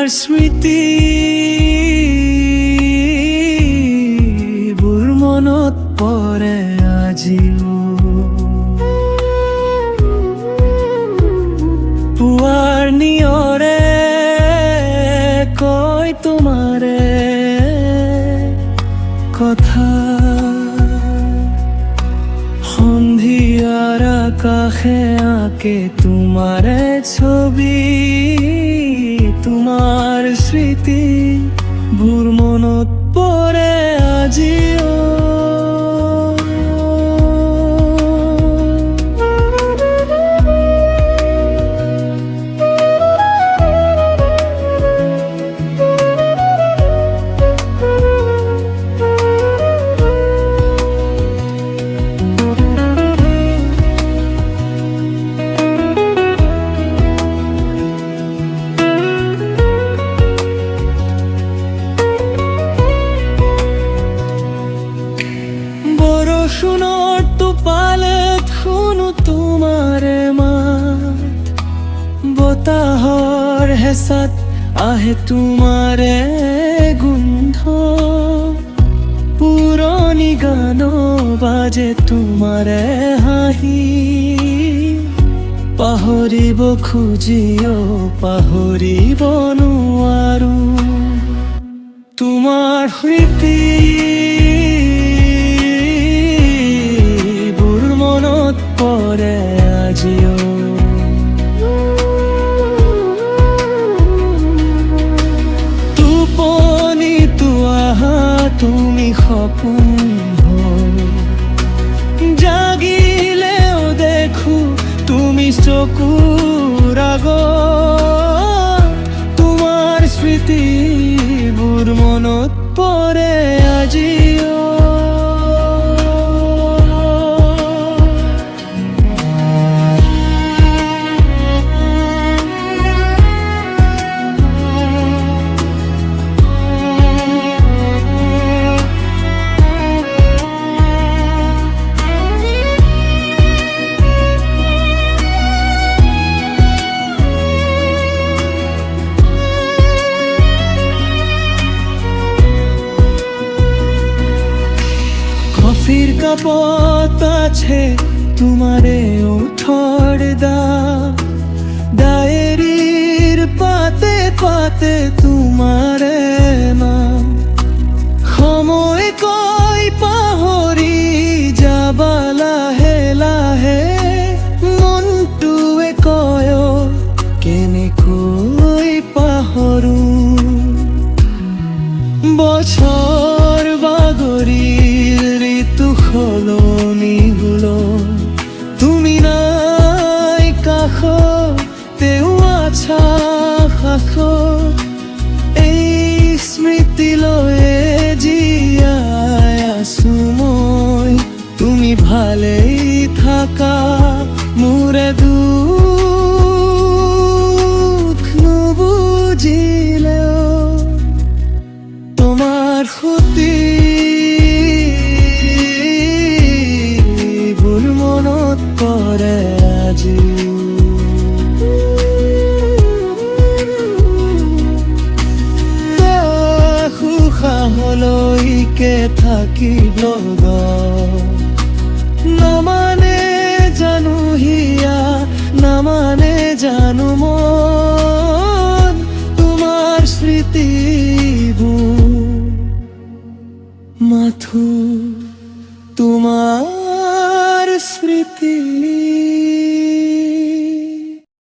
স্মৃতি বুৰ মনত পৰে আজিও। পুৱাৰ নিয়ৰে কয় তোমাৰে কথা, সন্ধিয়াৰ আকাশে আঁকে তোমাৰে ছবি। তোমাৰ স্মৃতি বুৰ মনত পৰে আজিও। বৰষুণৰ টোপালত শুনো তোমাৰে মাত, বতাহৰ হেঁচাত আহে তোমাৰে গোন্ধ। পুৰণি গান বাজে তোমাৰে হাঁহি, পাহৰিব খুজিও পাহৰিব নোৱাৰো তোমাৰ স্মৃতি। টোপনিতো আহা তুমি সপোন হৈ, জাগিলেও দেখো তুমি চকুৰ আগত। তোমাৰ স্মৃতিবোৰ মনত পৰে আজিও। কফির কাপত আছে তোমারে ওঠর দাগ, ডায়েরির পাতে পাতে তোমারে নাম। সময় কয় পাহৰি যাবা লাহে লাহে, মনটোৱে কয় কেনেকৈ পাহৰো। বছৰ বাগৰি সলনি হলো, তুমি নাই কাষত তেও আছা কাষত। এই স্মৃতি লৈয়ে জীয়াই আছো মই, তুমি ভালেই থাকা মোৰে দুখ নুবুজিলেও। তোমাৰ সতি পৰে আজিও। উশাহলৈকে থাকিব নামানে জানো হিয়া, নামানে জানো মন। তোমাৰ স্মৃতিবোৰ মাথো তোমাৰ স্মৃতি।